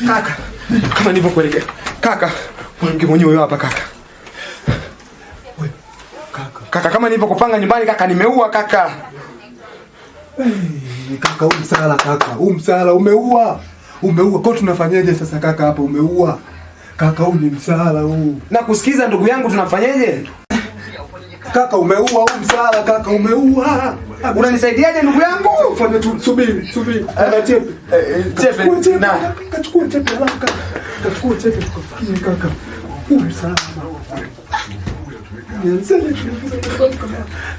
Kaka, kama nilivyokuelekea. Kaka, mwanamke mwenyewe huyo hapa kaka. Wewe, kaka kama nilivyokupanga nyumbani kaka nimeua kaka. Kaka umsala kaka. Umsala umeua. Umeua. Kwa tunafanyaje sasa kaka hapa umeua? Kaka huu ni msala huu. Na kusikiza ndugu yangu tunafanyaje? Kaka umeua umsala kaka umeua. Unanisaidiaje ndugu yangu? Fanya tu subiri. Ana chepe. Chepe na kachukua chepe kaka. Kachukua chepe tukafikie kaka. Umsala.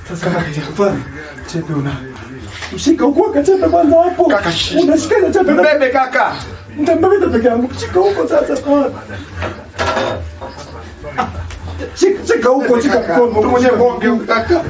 Sasa kaka chepe una. Mshika huko kachepe kwanza hapo. Kaka unashika chepe. Mbebe kaka. Mtambebe peke yangu. Shika huko sasa. Shika huko shika mkono. Mtu mwenyewe bonge kaka.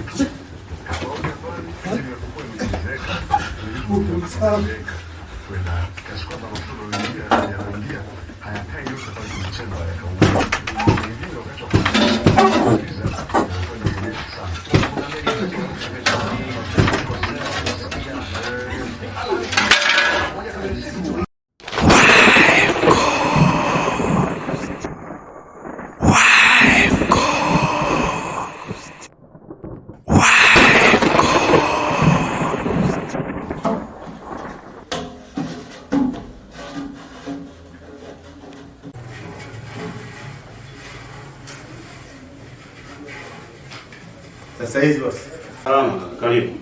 Sasa hizi boss. Salama, karibu.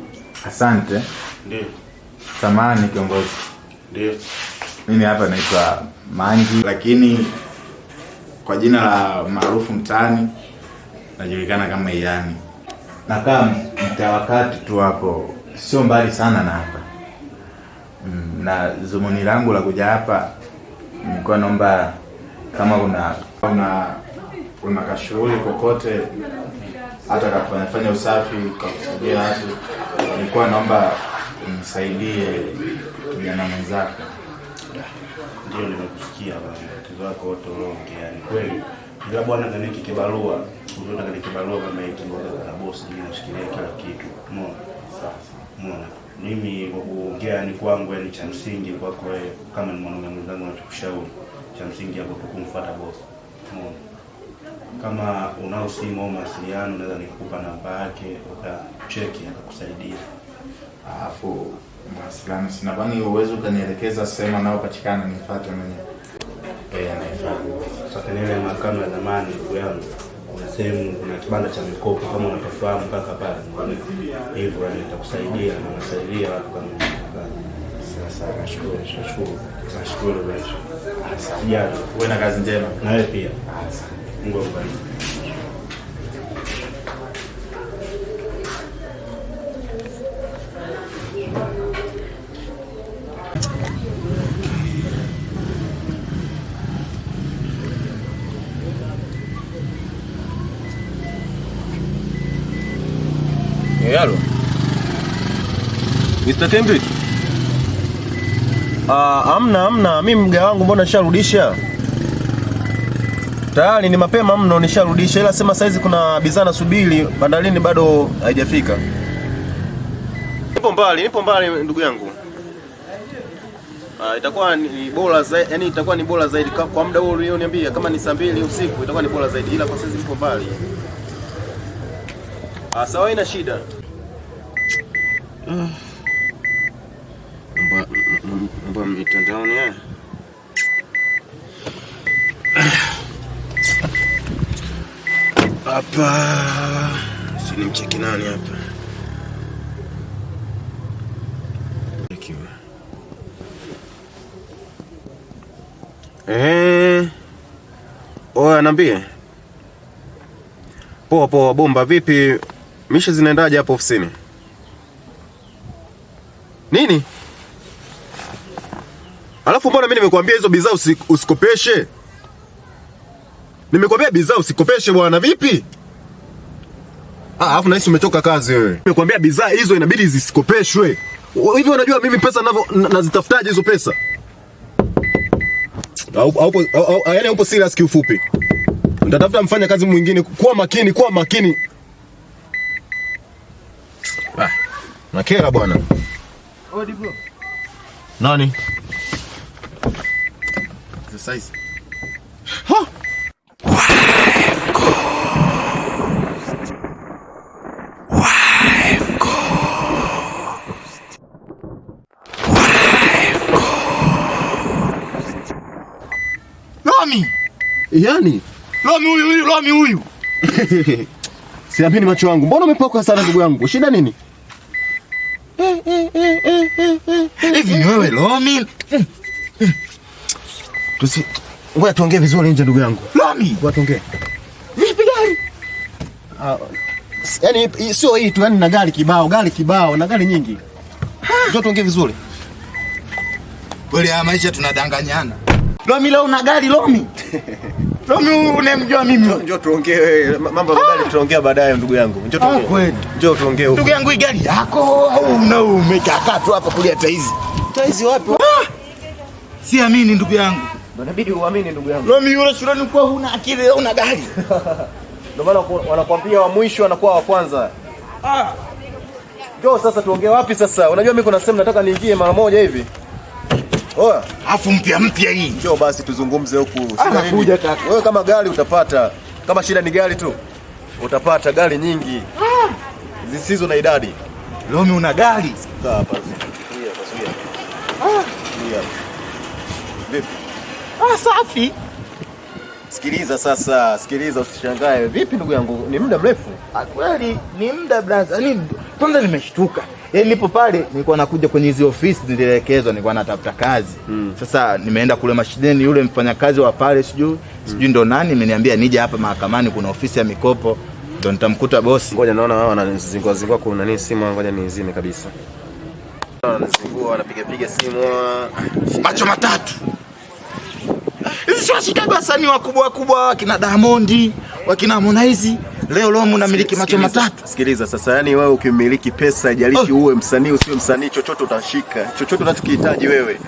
Asante. Ndio. Samahani kiongozi. Ndio. Mimi hapa naitwa Mangi lakini kwa jina la maarufu mtaani najulikana kama Iyani. Nakaa mtaa wakati tu hapo sio mbali sana na hapa. Na zumuni langu la kuja hapa nilikuwa naomba kama kuna kashughuli kokote hata kafanya usafi kwa kusaidia watu, nilikuwa naomba unisaidie kijana mwenzako. Ndio nimekusikia bwana. Tatizo lako wote unaongea ni kweli. Ndio bwana kaniki kibarua. Unaona kaniki kibarua kama hiki na boss mimi nashikilia kila kitu. Umeona? Sasa. Umeona? Mimi kwa kuongea ni kwangu ni cha msingi kwako wewe kama ni mwanaume mwenzangu nachokushauri. Cha msingi hapo tukumfuata boss. Umeona? Kama unao simu au mawasiliano naweza nikukupa namba yake utacheki akakusaidia. Alafu mawasiliano sina bani uwezo ukanielekeza sema nao patikana nifuate mwenyewe. Naifahamu. Sasa ile mahakama ya zamani ndugu yangu kuna sehemu kuna kibanda cha mikopo kama unafahamu kaka pale. Hivyo nitakusaidia na nasaidia watu kama sasa nashukuru wewe. Asante. Uwe na kazi njema. Na wewe pia. Mungu akubariki. Hello. Mr. Cambridge. Amna, mimi mga wangu mbona nisharudisha? Tayari ni mapema mno nisharudisha, ila sema saizi kuna bidhaa nasubiri bandalini bado haijafika. Nipo mbali ndugu yangu. Itakuwa ni bora zaidi, yani itakuwa ni bora zaidi kwa muda huo ulioniambia kama ni saa 2 usiku itakuwa ni bora zaidi, ila kwa saizi nipo mbali. Sawa ina shida. Mbona mitandaoni haya? Hapa si nimcheki nani hapa? Oya niambie. Poa bomba vipi? Misha zinaendaje hapo ofisini? Nini? Alafu mbona mimi nimekuambia hizo bidhaa usikopeshe? Nimekuambia bidhaa usikopeshe bwana vipi? Alafu nahisi umetoka kazi wewe. Nimekuambia bidhaa hizo inabidi zisikopeshwe. Hivi unajua mimi pesa nazitafutaje hizo pesa? Yaani upo serious kiufupi. Nitatafuta mfanya kazi mwingine. Kuwa makini. Nakera bwana. Odi bro. Nani? exercise. Ha? Lomi! Yaani, Lomi huyu. siamini macho yangu. Mbona umepoka sana ndugu yangu? Shida nini? Hivi ni wewe Lomi? Ngoja tuongee vizuri nje ndugu yangu. Lomi, Ngoja tuongee. vipi gari? Yaani sio hii tu, yaani na gari kibao na gari nyingi. Njoo tuongee vizuri. Kweli haya maisha tunadanganyana. Lomi leo una gari Lomi? Lomi unemjua mimi? Njoo tuongee mambo ya gari, tutaongea baadaye ndugu yangu. Njoo tuongee. Kweli. Njoo tuongee huko. Ndugu yangu hii gari yako au umekaa tu hapa kulia taizi? Taizi wapi? Siamini ndugu yangu. Inabidi uamini ndugu yangu. Lomi yule shuleni kwa huna akili leo una gari. Ndio maana wanakuambia wa mwisho anakuwa wa kwanza. Njoo sasa tuongee wapi sasa? Unajua mimi kuna sehemu nataka niingie mara moja hivi. Oya, Afu mpya hii. njoo basi tuzungumze huku. Nakuja kaka. Wewe kama gari utapata. Kama shida ni gari tu, utapata gari nyingi. Zisizo na idadi. Lomi una gari. Kaa hapa. Zuia. Zuia. Vipi? Safi. Sikiliza usishangae. Vipi ndugu yangu? Ni muda mrefu. Kweli ni muda blaza. Yaani kwanza nimeshtuka. Yaani nipo pale nilikuwa nakuja kwenye hizo ofisi nilielekezwa nilikuwa natafuta kazi. Sasa nimeenda kule mashineni yule mfanyakazi wa pale sijui ndo nani ameniambia nije hapa mahakamani kuna ofisi ya mikopo ndo nitamkuta bosi. Ngoja naona wao wanazingua kuna nini simu, ngoja niizime kabisa. Wanazingua wanapiga simu. Macho matatu. Hizi sio shikago wasanii wakubwa wakina Diamond, wakina Harmonize. Leo unamiliki macho matatu. Sikiliza sasa, yani wewe ukimiliki pesa haijalishi uwe msanii usiwe msanii, chochote utashika. Chochote unachokihitaji wewe.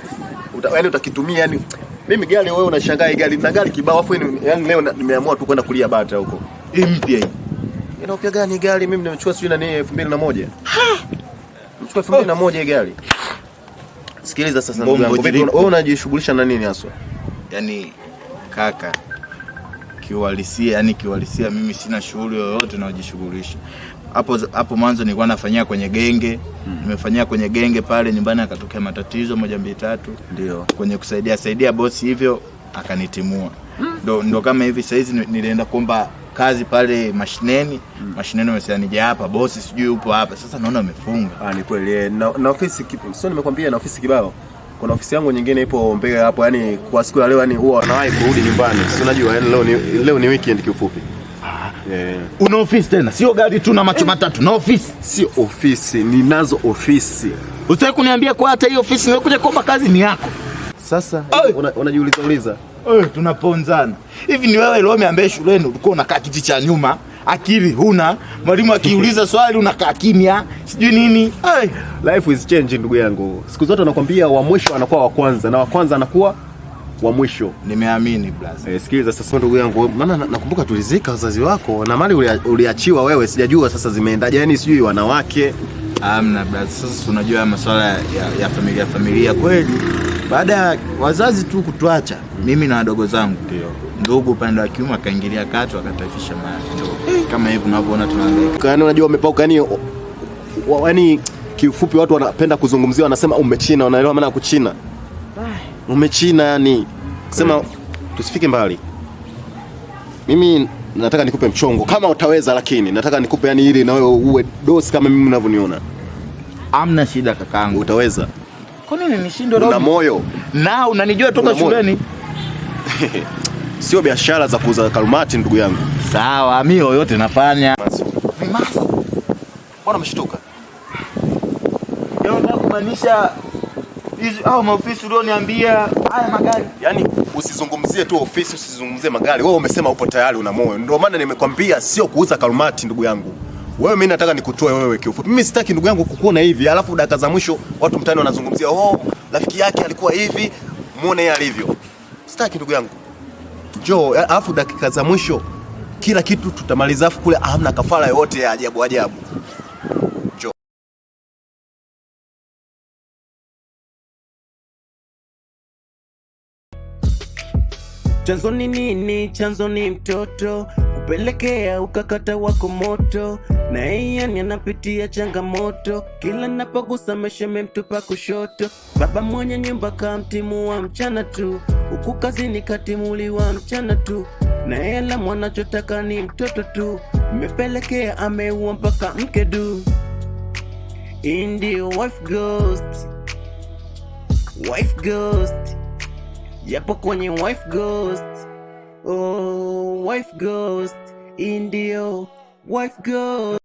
Yaani utakitumia yani. Mimi gari wewe unashangaa gari na gari kibao afu yani leo nimeamua tu kwenda kulia bata huko. Hii mpya hii. Inaopia gani gari mimi nimechukua sijui na nini 2001. Nimechukua 2001 gari. Sikiliza sasa ndugu yangu, wewe unajishughulisha na nini haswa? Yaani kaka kiuhalisia mimi sina shughuli yoyote naojishughulisha. Hapo mwanzo nilikuwa nafanyia kwenye genge. Nimefanyia kwenye genge pale nyumbani akatokea matatizo 1 2 3. Ndio. Kwenye kusaidia bosi hivyo akanitimua. Ndo kama hivi sasa hizi nilienda kuomba kazi pale mashineni. Mashineni wamesema nije hapa bosi sijui upo hapa. Sasa naona umefunga. Ni kweli. Na ofisi sio nimekwambia na ofisi kibao. Kuna ofisi yangu nyingine ipo Mbeya hapo, yani kwa siku ya leo yani huwa wanawahi kurudi nyumbani. Si unajua yani leo ni weekend kiufupi. Una ofisi tena? Sio gari tu na macho matatu, na ofisi. Sio ofisi, ninazo ofisi. Usitaki kuniambia kwa hata hiyo ofisi nimekuja kuomba kazi ni yako. Sasa unajiuliza. Tunaponzana. Hivi ni wewe Lomi ambaye shuleni ulikuwa unakaa kiti cha nyuma, akili huna, mwalimu akiuliza swali unakaa kimya, sijui nini. Life is changing ndugu yangu. Siku zote wanakuambia wa mwisho anakuwa wa kwanza na wa kwanza anakuwa wa mwisho. Nimeamini blaza. Sikiliza sasa ndugu yangu, maana nakumbuka tulizika wazazi wako na mali uliachiwa wewe, sijajua sasa zimeendaje, yani sijui wanawake. Amna blaza, sasa unajua masuala ya familia kweli. Baada ya wazazi tu kutuacha, mimi na wadogo zangu ndugu upande wa kiume akaingilia kati akataifisha mali. Kama hivi unavyoona tunahangaika. Yaani unajua umepauka yani kiufupi watu wanapenda kuzungumzia wanasema umechina, unaelewa maana ya kuchina? Umechina yani. Sema tusifike mbali. Mimi nataka nikupe mchongo kama utaweza, lakini nataka nikupe yani ili na wewe uwe dosi kama mimi unavyoniona. Amna shida kakaangu. Utaweza. Kwa nini nishindwe leo? Una moyo. Na unanijua toka shuleni. Sio biashara za kuuza kalumati ndugu yangu. Sawa, mimi yoyote nafanya. Masi. Bwana umeshtuka. Nataka kumaanisha hizi maofisi ulioniambia haya magari. Yaani usizungumzie tu ofisi, usizungumzie magari. Wewe umesema upo tayari una moyo. Ndio maana nimekwambia sio kuuza kalumati ndugu yangu. Wewe mimi nataka nikutoe wewe kiufupi. Mimi sitaki ndugu yangu kukuona hivi, alafu dakika za mwisho watu mtaani wanazungumzia rafiki yake alikuwa hivi, muone yeye alivyo. Sitaki ndugu yangu. Njoo, alafu dakika za mwisho kila kitu tutamaliza, afu kule hamna kafara yote ya ajabu. Chanzo ni nini? Chanzo ni mtoto kupelekea ukakata wako moto, na yeye anapitia changamoto. Kila napogusa mesheme mtupa kushoto. Baba mwenye nyumba kamtimua mchana tu, huku kazini katimuliwa mchana tu, na yeye mwanachotaka ni mtoto tu. Mmepelekea ameua mpaka mke du. Ndio wife ghost, wife ghost, yapo kwenye wife ghost. Oh, wife ghost, ndio wife ghost.